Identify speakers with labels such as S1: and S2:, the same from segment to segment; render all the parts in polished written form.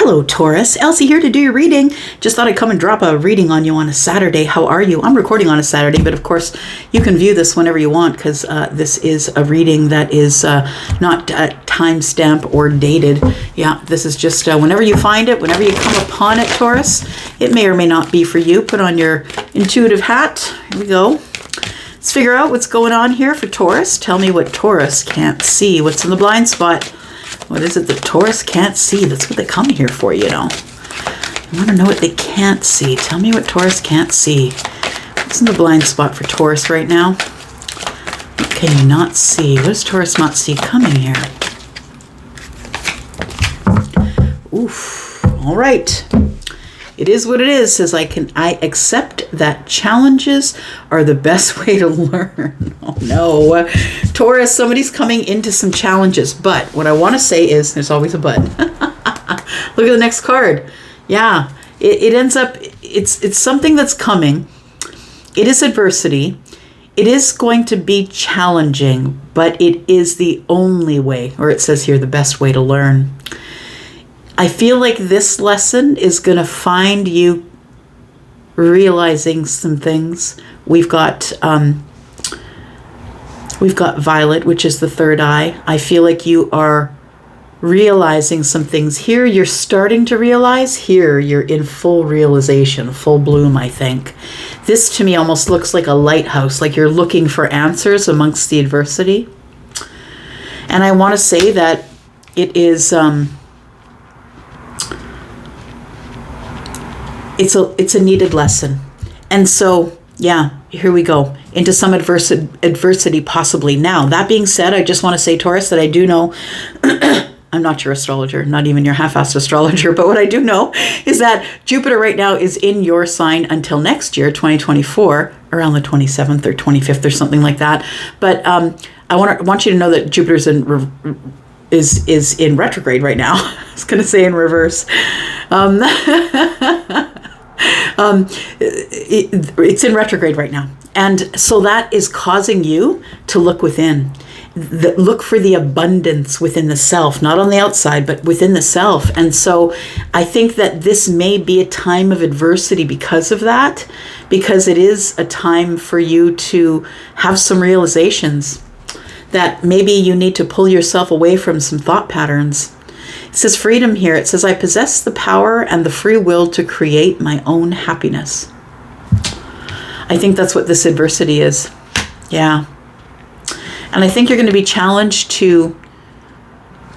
S1: Hello, Taurus. Elsie here to do your reading. Just thought I'd come and drop a reading on you on a Saturday. How are you? I'm recording on a Saturday, but of course you can view this whenever you want because this is a reading that is not timestamp or dated. Yeah, this is just whenever you find it, whenever you come upon it, Taurus. It may or may not be for you. Put on your intuitive hat. Here we go. Let's figure out what's going on here for Taurus. Tell me what Taurus can't see. What's in the blind spot? What is it that Taurus can't see? That's what they come here for, you know. I want to know what they can't see. Tell me what Taurus can't see. What's in the blind spot for Taurus right now? What can you not see? What does Taurus not see coming here? Oof. All right. It is what it is. Says I accept that challenges are the best way to learn. Oh no. Taurus, somebody's coming into some challenges. But what I want to say is there's always a but. Look at the next card. Yeah. It ends up, it's something that's coming. It is adversity. It is going to be challenging, but it is the only way, or it says here, the best way to learn. I feel like this lesson is going to find you realizing some things. We've got Violet, which is the third eye. I feel like you are realizing some things. Here you're starting to realize. Here you're in full realization, full bloom, I think. This to me almost looks like a lighthouse, like you're looking for answers amongst the adversity. And I want to say that it is... It's a needed lesson. And so, yeah, here we go. Into some adversity possibly. Now, that being said, I just want to say, Taurus, that I do know, I'm not your astrologer, not even your half-assed astrologer, but what I do know is that Jupiter right now is in your sign until next year, 2024, around the 27th or 25th or something like that. But I want you to know that Jupiter's is in retrograde right now. I was going to say in reverse. It's in retrograde right now. And so that is causing you to look within. Look for the abundance within the self, not on the outside, but within the self. And so I think that this may be a time of adversity because of that, because it is a time for you to have some realizations that maybe you need to pull yourself away from some thought patterns. It says freedom here. It says, I possess the power and the free will to create my own happiness. I think that's what this adversity is. Yeah. And I think you're going to be challenged to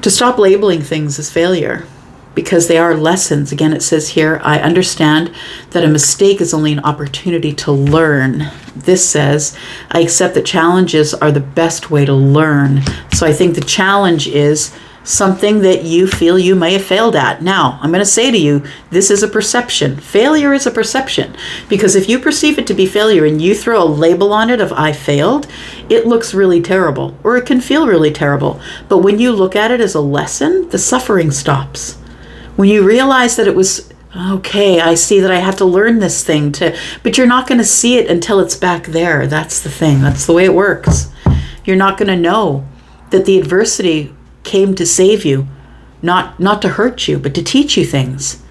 S1: stop labeling things as failure because they are lessons. Again, it says here, I understand that a mistake is only an opportunity to learn. This says, I accept that challenges are the best way to learn. So I think the challenge is something that you feel you may have failed at. Now, I'm going to say to you, this is a perception. Failure is a perception. Because if you perceive it to be failure and you throw a label on it of I failed, it looks really terrible, or it can feel really terrible. But when you look at it as a lesson, the suffering stops. When you realize that it was, okay, I see that I have to learn this thing but you're not going to see it until it's back there. That's the thing. That's the way it works. You're not going to know that the adversity came to save you, not to hurt you, but to teach you things,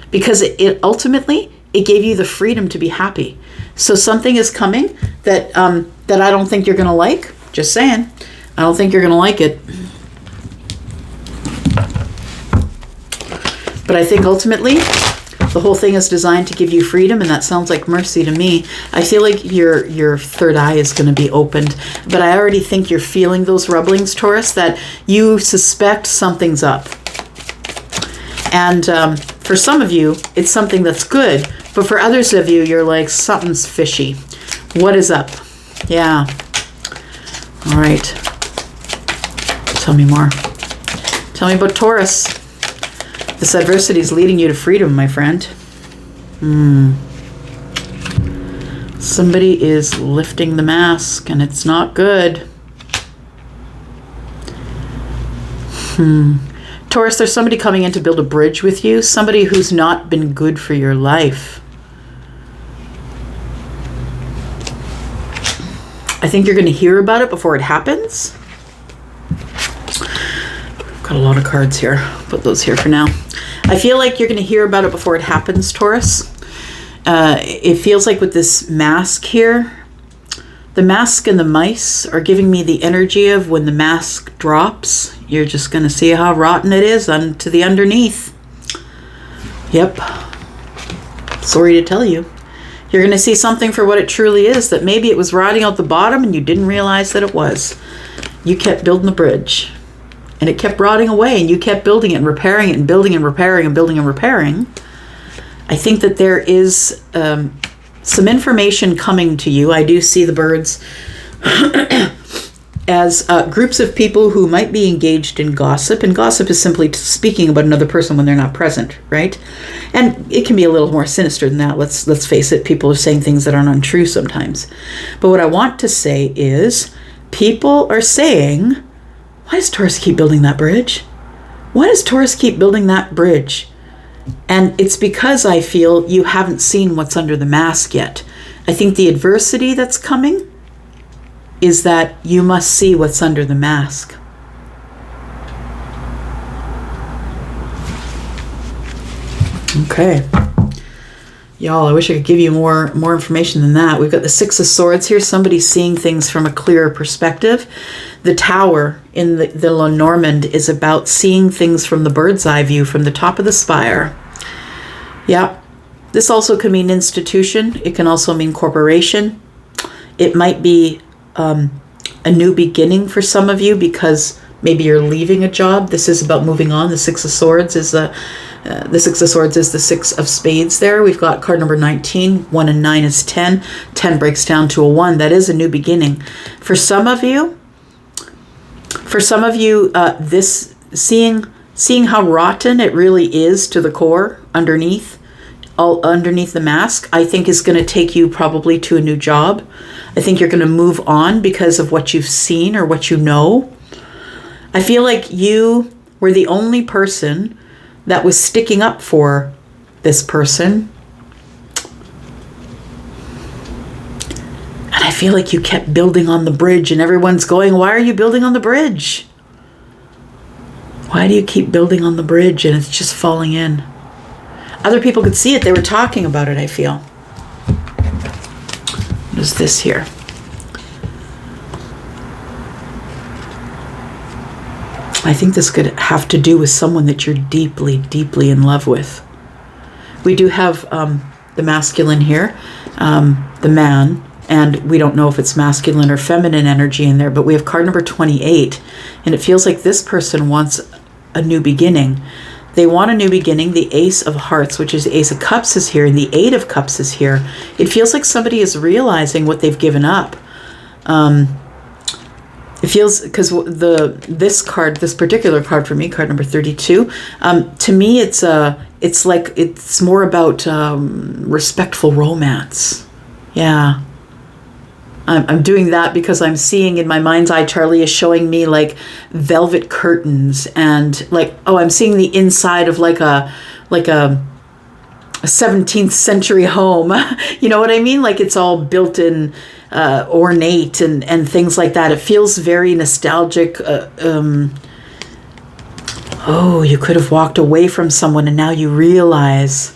S1: because it ultimately it gave you the freedom to be happy. So something is coming that I don't think you're going to like. Just saying, I don't think you're going to like it. But I think ultimately the whole thing is designed to give you freedom, and that sounds like mercy to me. I feel like your third eye is going to be opened, but I already think you're feeling those rumblings, Taurus, that you suspect something's up. And for some of you, it's something that's good, but for others of you, you're like, something's fishy. What is up? Yeah. All right. Tell me more. Tell me about Taurus. This adversity is leading you to freedom, my friend. Somebody is lifting the mask, and it's not good. Taurus, there's somebody coming in to build a bridge with you, somebody who's not been good for your life. I think you're going to hear about it before it happens. Got a lot of cards here. Put those here for now. I feel like you're going to hear about it before it happens, Taurus. It feels like with this mask here, the mask and the mice are giving me the energy of when the mask drops, you're just going to see how rotten it is to the underneath. Yep. Sorry to tell you. You're going to see something for what it truly is, that maybe it was rotting out the bottom and you didn't realize that it was. You kept building the bridge and it kept rotting away, and you kept building it and repairing it and building and repairing and building and repairing. I think that there is some information coming to you. I do see the birds as groups of people who might be engaged in gossip, and gossip is simply speaking about another person when they're not present, right? And it can be a little more sinister than that. Let's face it, people are saying things that aren't untrue sometimes. But what I want to say is, people are saying, why does Taurus keep building that bridge? Why does Taurus keep building that bridge? And it's because I feel you haven't seen what's under the mask yet. I think the adversity that's coming is that you must see what's under the mask. Okay. Y'all, I wish I could give you more information than that. We've got the Six of Swords here. Somebody's seeing things from a clearer perspective. The Tower in the Lenormand is about seeing things from the bird's eye view, from the top of the spire. Yeah. This also can mean institution. It can also mean corporation. It might be a new beginning for some of you because maybe you're leaving a job. This is about moving on. The Six of Swords is the Six of Swords is the Six of Spades there. We've got card number 19. 1 and 9 is 10. 10 breaks down to a 1. That is a new beginning. For some of you, this seeing how rotten it really is to the core underneath the mask, I think is going to take you probably to a new job. I think you're going to move on because of what you've seen or what you know. I feel like you were the only person that was sticking up for this person. And I feel like you kept building on the bridge, and everyone's going, why are you building on the bridge? Why do you keep building on the bridge and it's just falling in? Other people could see it. They were talking about it, I feel. What is this here? I think this could have to do with someone that you're deeply, deeply in love with. We do have the masculine here, the man, and we don't know if it's masculine or feminine energy in there, but we have card number 28, and it feels like this person wants a new beginning. They want a new beginning. The Ace of Hearts, which is the Ace of Cups, is here, and the Eight of Cups is here. It feels like somebody is realizing what they've given up. It feels, because this particular card for me, card number 32, to me it's more about respectful romance. Yeah. I'm doing that because I'm seeing in my mind's eye, Charlie is showing me like velvet curtains and like, I'm seeing the inside of like a 17th century home. You know what I mean? Like it's all built in, ornate and things like that. It feels very nostalgic. You could have walked away from someone and now you realize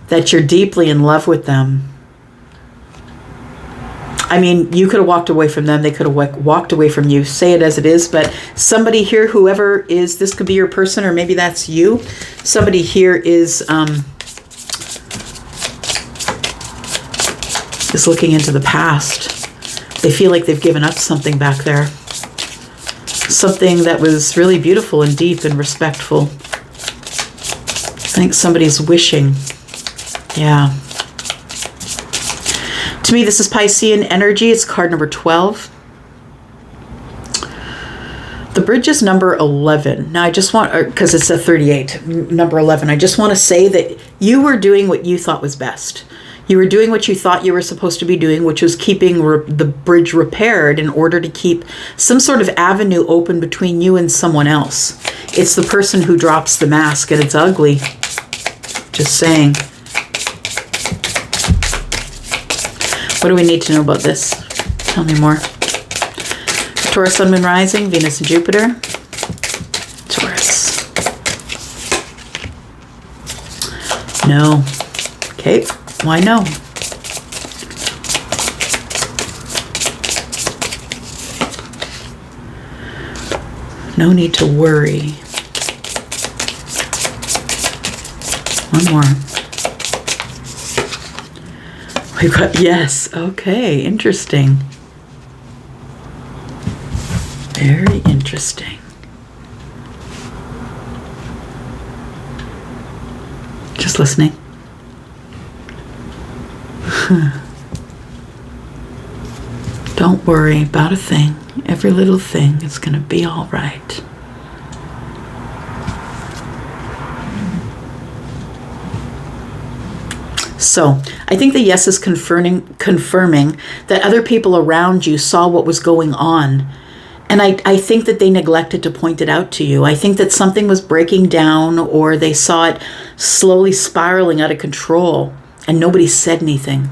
S1: that you're deeply in love with them. I mean, you could have walked away from them. They could have walked away from you. Say it as it is. But somebody here, whoever is, this could be your person, or maybe that's you. Somebody here is looking into the past. They feel like they've given up something back there. Something that was really beautiful and deep and respectful. I think somebody's wishing. Yeah. To me, this is Piscean energy. It's card number 12. The bridge is number 11. Now, I just want, because it's a 38, number 11. I just want to say that you were doing what you thought was best. You were doing what you thought you were supposed to be doing, which was keeping the bridge repaired in order to keep some sort of avenue open between you and someone else. It's the person who drops the mask, and it's ugly. Just saying. What do we need to know about this? Tell me more. Taurus, Sun, Moon, Rising, Venus, and Jupiter. Taurus. No. Okay, why no? No need to worry. One more. We've got yes. Okay, interesting. Very interesting. Just listening. Don't worry about a thing. Every little thing is going to be all right. So, I think the yes is confirming that other people around you saw what was going on. And I think that they neglected to point it out to you. I think that something was breaking down, or they saw it slowly spiraling out of control and nobody said anything.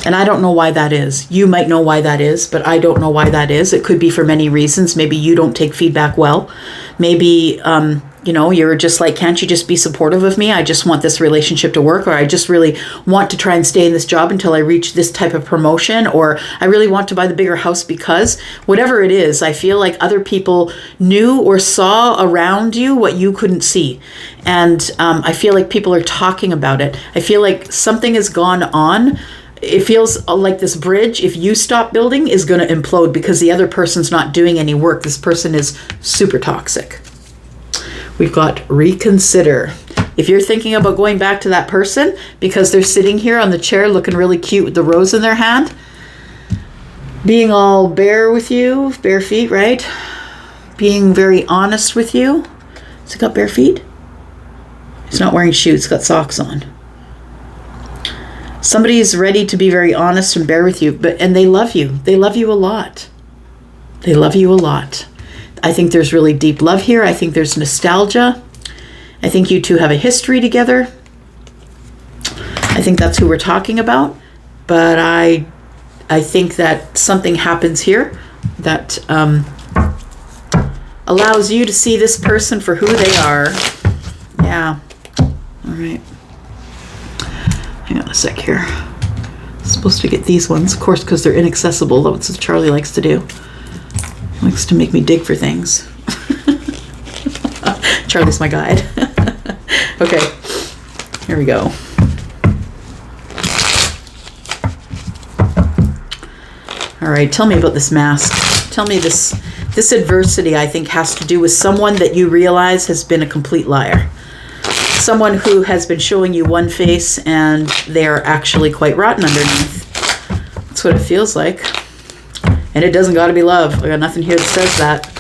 S1: And I don't know why that is. You might know why that is, but I don't know why that is. It could be for many reasons. Maybe you don't take feedback well. Maybe, you're just like, can't you just be supportive of me? I just want this relationship to work, or I just really want to try and stay in this job until I reach this type of promotion, or I really want to buy the bigger house because whatever it is, I feel like other people knew or saw around you what you couldn't see. And I feel like people are talking about it. I feel like something has gone on. It feels like this bridge, if you stop building, is going to implode because the other person's not doing any work. This person is super toxic. We've got reconsider. If you're thinking about going back to that person because they're sitting here on the chair looking really cute with the rose in their hand, being all bare with you, bare feet, right? Being very honest with you. Has he got bare feet? He's not wearing shoes, he's got socks on. Somebody's ready to be very honest and bare with you, and they love you. They love you a lot. They love you a lot. I think there's really deep love here. I think there's nostalgia. I think you two have a history together. I think that's who we're talking about. But I think that something happens here that allows you to see this person for who they are. Yeah. All right. Hang on a sec here. I'm supposed to get these ones, of course, because they're inaccessible. That's what Charlie likes to do. He likes to make me dig for things. Charlie's my guide. Okay, here we go. All right, tell me about this mask. Tell me this adversity, I think, has to do with someone that you realize has been a complete liar. Someone who has been showing you one face and they're actually quite rotten underneath. That's what it feels like. And it doesn't got to be love. I got nothing here that says that.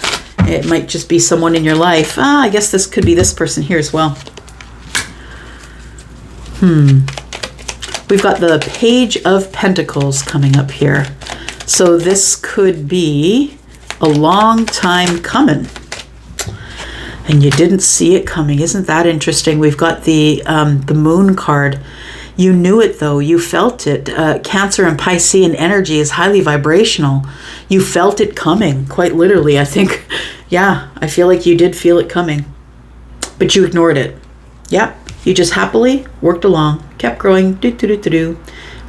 S1: It might just be someone in your life. I guess this could be this person here as well. We've got the Page of Pentacles coming up here. So this could be a long time coming. And you didn't see it coming. Isn't that interesting? We've got the Moon card. You knew it though. You felt it. Cancer and Piscean energy is highly vibrational. You felt it coming, quite literally. I think, yeah, I feel like you did feel it coming. But you ignored it. Yeah, you just happily worked along, kept growing. Do.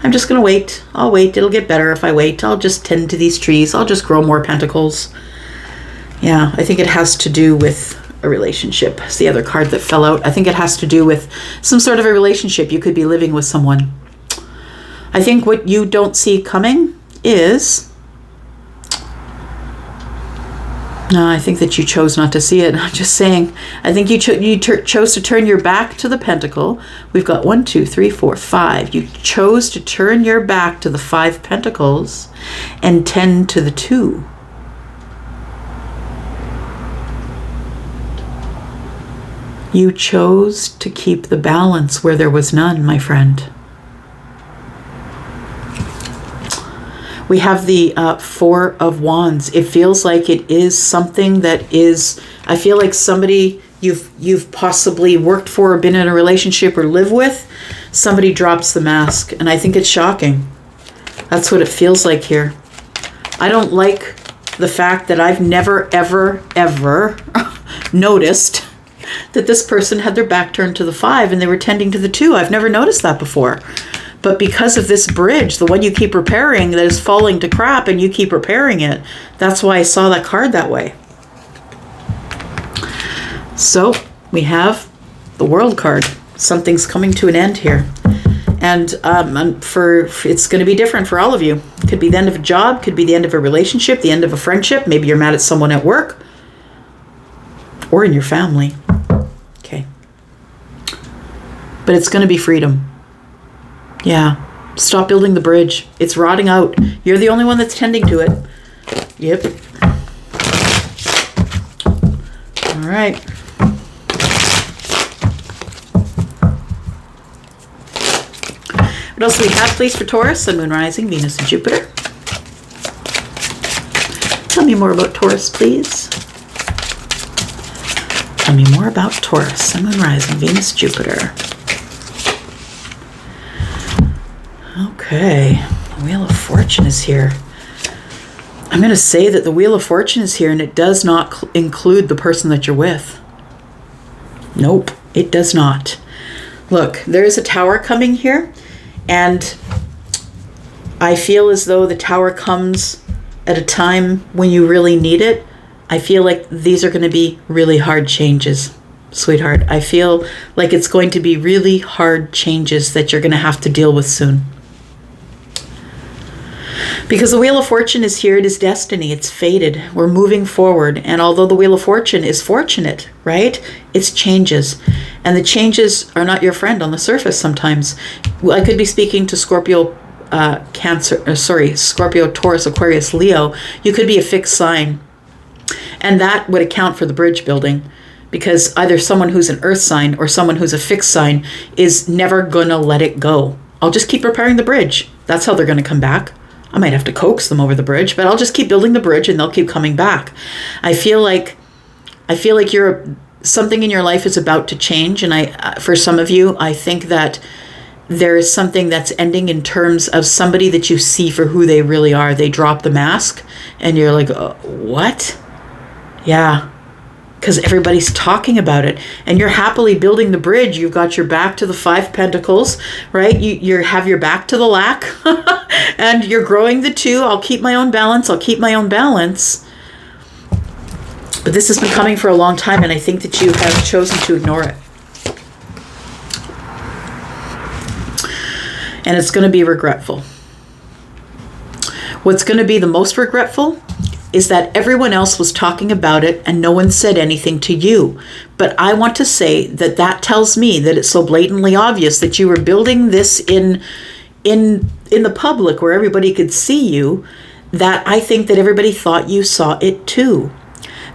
S1: I'm just going to wait. I'll wait. It'll get better if I wait. I'll just tend to these trees. I'll just grow more pentacles. Yeah, I think it has to do with a relationship. It's the other card that fell out. I think it has to do with some sort of a relationship. You could be living with someone. I think what you don't see coming is... No, I think that you chose not to see it. I'm just saying. I think you chose to turn your back to the pentacle. We've got 1, 2, 3, 4, 5. You chose to turn your back to the 5 pentacles and tend to the 2. You chose to keep the balance where there was none, my friend. We have the 4 of Wands. It feels like it is something that is, I feel like somebody you've possibly worked for or been in a relationship or live with, somebody drops the mask. And I think it's shocking. That's what it feels like here. I don't like the fact that I've never, ever, ever noticed that this person had their back turned to the 5 and they were tending to the 2. I've never noticed that before. But because of this bridge, the one you keep repairing that is falling to crap and you keep repairing it, that's why I saw that card that way. So we have the World card. Something's coming to an end here. And it's going to be different for all of you. Could be the end of a job, could be the end of a relationship, the end of a friendship. Maybe you're mad at someone at work or in your family. Okay. But it's going to be freedom. Yeah. Stop building the bridge. It's rotting out. You're the only one that's tending to it. Yep. All right. What else do we have, please, for Taurus, Sun, Moon, Rising, Venus, and Jupiter? Tell me more about Taurus, please. Tell me more about Taurus, Sun, Moon, Rising, Venus, Jupiter. Okay, the Wheel of Fortune is here. I'm going to say that the Wheel of Fortune is here, and it does not include the person that you're with. Nope, it does not. Look, there is a Tower coming here. And I feel as though the Tower comes at a time when you really need it. I feel like these are going to be really hard changes, sweetheart. I feel like it's going to be really hard changes that you're going to have to deal with soon. Because the Wheel of Fortune is here, it is destiny, it's fated. We're moving forward. And although the Wheel of Fortune is fortunate, right? It's changes. And the changes are not your friend on the surface sometimes. I could be speaking to Scorpio, Scorpio, Taurus, Aquarius, Leo. You could be a fixed sign. And that would account for the bridge building. Because either someone who's an earth sign or someone who's a fixed sign is never going to let it go. I'll just keep repairing the bridge. That's how they're going to come back. I might have to coax them over the bridge, but I'll just keep building the bridge and they'll keep coming back. I feel like something in your life is about to change. And for some of you, I think that there is something that's ending in terms of somebody that you see for who they really are. They drop the mask and you're like, what? Yeah. Because everybody's talking about it and you're happily building the bridge. You've got your back to the 5 Pentacles, right? You have your back to the lack and you're growing the 2. I'll keep my own balance. I'll keep my own balance. But this has been coming for a long time and I think that you have chosen to ignore it. And it's going to be regretful. What's going to be the most regretful is that everyone else was talking about it and no one said anything to you. But I want to say that that tells me that it's so blatantly obvious that you were building this in the public where everybody could see you, that I think that everybody thought you saw it too.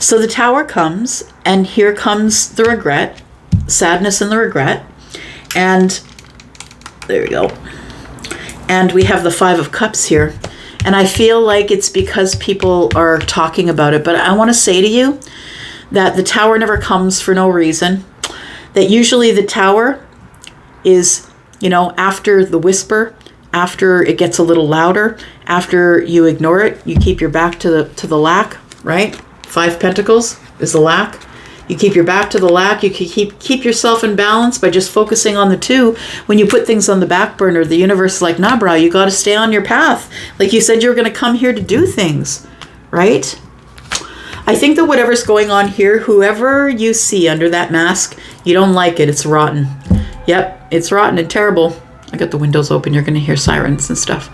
S1: So the Tower comes and here comes the regret, sadness and the regret. And there we go. And we have the 5 of Cups here. And I feel like it's because people are talking about it. But I want to say to you that the Tower never comes for no reason. That usually the Tower is, after the whisper, after it gets a little louder, after you ignore it, you keep your back to the lack, right? 5 Pentacles is the lack. You keep your back to the lack. You can keep yourself in balance by just focusing on the 2. When you put things on the back burner, the universe is like, nah, bro, you got to stay on your path. Like you said, you were going to come here to do things, right? I think that whatever's going on here, whoever you see under that mask, you don't like it. It's rotten. Yep, it's rotten and terrible. I got the windows open. You're going to hear sirens and stuff.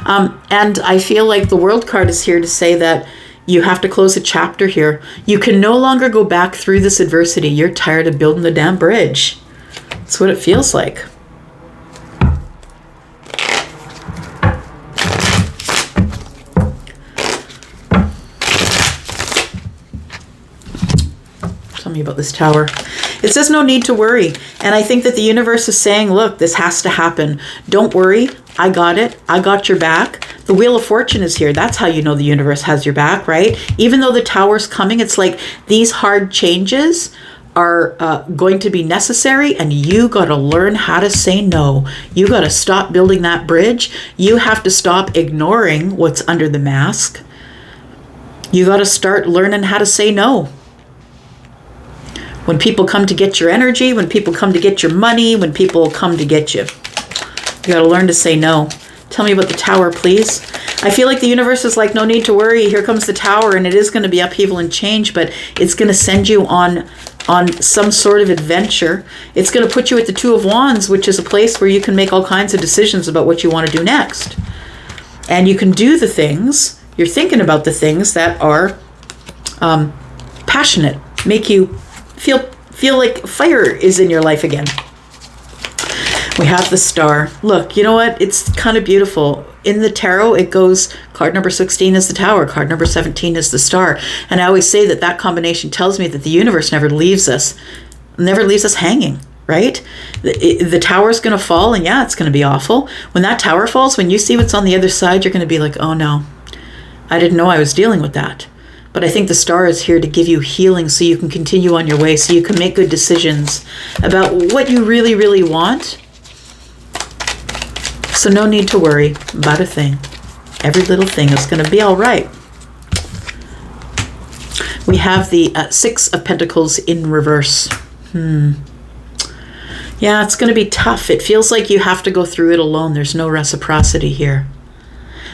S1: And I feel like the World card is here to say that you have to close a chapter here. You can no longer go back through this adversity. You're tired of building the damn bridge. That's what it feels like. Tell me about this Tower. It says no need to worry. And I think that the universe is saying, look, this has to happen. Don't worry. I got it. I got your back. The Wheel of Fortune is here. That's how you know the universe has your back, right? Even though the Tower's coming, it's like these hard changes are going to be necessary, and you got to learn how to say no. You got to stop building that bridge. You have to stop ignoring what's under the mask. You got to start learning how to say no. When people come to get your energy, when people come to get your money, when people come to get you, you got to learn to say no. Tell me about the Tower, please. I feel like the universe is like, no need to worry. Here comes the Tower, and it is going to be upheaval and change, but it's going to send you on some sort of adventure. It's going to put you at the Two of Wands, which is a place where you can make all kinds of decisions about what you want to do next. And you can do the things, you're thinking about the things that are passionate, make you feel like fire is in your life again. We have the Star. Look, you know what? It's kind of beautiful. In the tarot, it goes, card number 16 is the Tower, card number 17 is the Star. And I always say that combination tells me that the universe never leaves us hanging, right? The Tower's going to fall, and yeah, it's going to be awful. When that Tower falls, when you see what's on the other side, you're going to be like, oh no, I didn't know I was dealing with that. But I think the Star is here to give you healing so you can continue on your way, so you can make good decisions about what you really, really want. So no need to worry about a thing. Every little thing is going to be all right. We have the Six of Pentacles in reverse. Yeah, it's going to be tough. It feels like you have to go through it alone. There's no reciprocity here.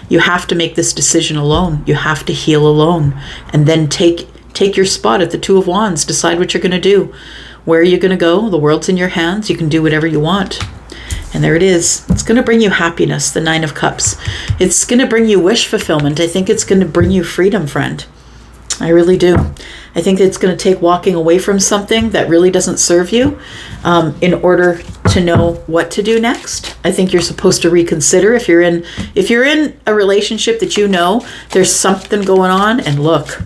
S1: You have to make this decision alone. You have to heal alone. And then take your spot at the Two of Wands. Decide what you're going to do. Where are you going to go? The world's in your hands. You can do whatever you want. And there it is. It's going to bring you happiness, the Nine of Cups. It's going to bring you wish fulfillment. I think it's going to bring you freedom, friend. I really do. I think it's going to take walking away from something that really doesn't serve you in order to know what to do next. I think you're supposed to reconsider if you're in a relationship that you know there's something going on. And look,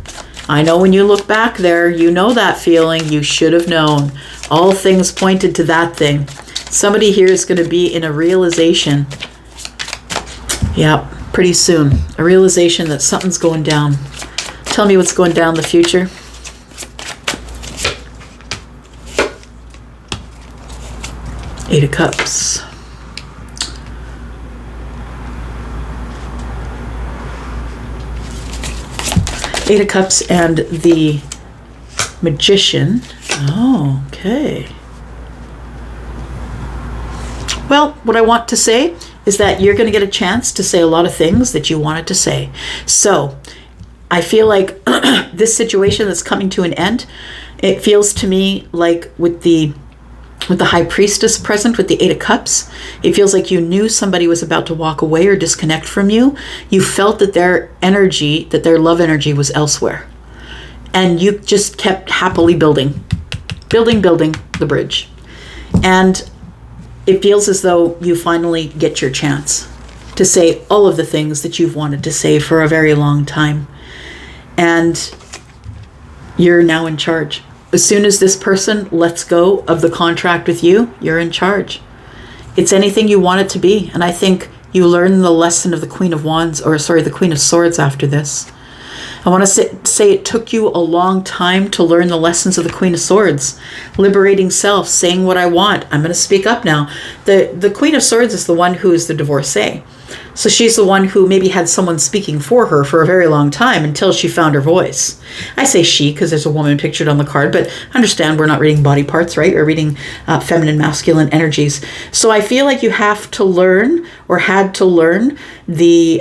S1: I know when you look back there, you know that feeling. You should have known. All things pointed to that thing. Somebody here is going to be in a realization. Yeah, pretty soon. A realization that something's going down. Tell me what's going down in the future. Eight of Cups. Eight of Cups and the Magician. Oh, okay. Well, what I want to say is that you're going to get a chance to say a lot of things that you wanted to say. So I feel like this situation that's coming to an end, it feels to me like with the High Priestess present, with the Eight of Cups, it feels like you knew somebody was about to walk away or disconnect from you. You felt that their energy, that their love energy was elsewhere. And you just kept happily building the bridge. And it feels as though you finally get your chance to say all of the things that you've wanted to say for a very long time. And you're now in charge. As soon as this person lets go of the contract with you, you're in charge. It's anything you want it to be. And I think you learn the lesson of the Queen of Wands, the Queen of Swords after this. I want to say it took you a long time to learn the lessons of the Queen of Swords. Liberating self, saying what I want. I'm going to speak up now. The Queen of Swords is the one who is the divorcee. So she's the one who maybe had someone speaking for her for a very long time until she found her voice. I say she because there's a woman pictured on the card, but understand we're not reading body parts, right? We're reading feminine, masculine energies. So I feel like you have to learn, or had to learn, the,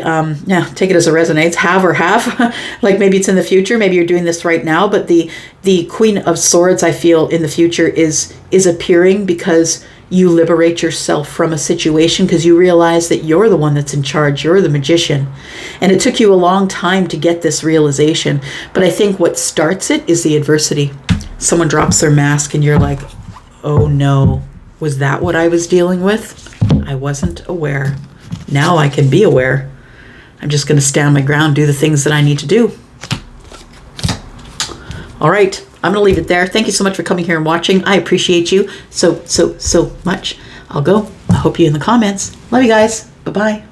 S1: take it as it resonates, have or have. Like maybe it's in the future, maybe you're doing this right now, but the Queen of Swords, I feel, in the future is appearing because you liberate yourself from a situation, because you realize that you're the one that's in charge. You're the magician. And it took you a long time to get this realization. But I think what starts it is the adversity. Someone drops their mask and you're like, oh no, was that what I was dealing with? I wasn't aware. Now I can be aware. I'm just going to stand my ground, do the things that I need to do. All right. I'm going to leave it there. Thank you so much for coming here and watching. I appreciate you so much. I'll go. I hope you in the comments. Love you guys. Bye-bye.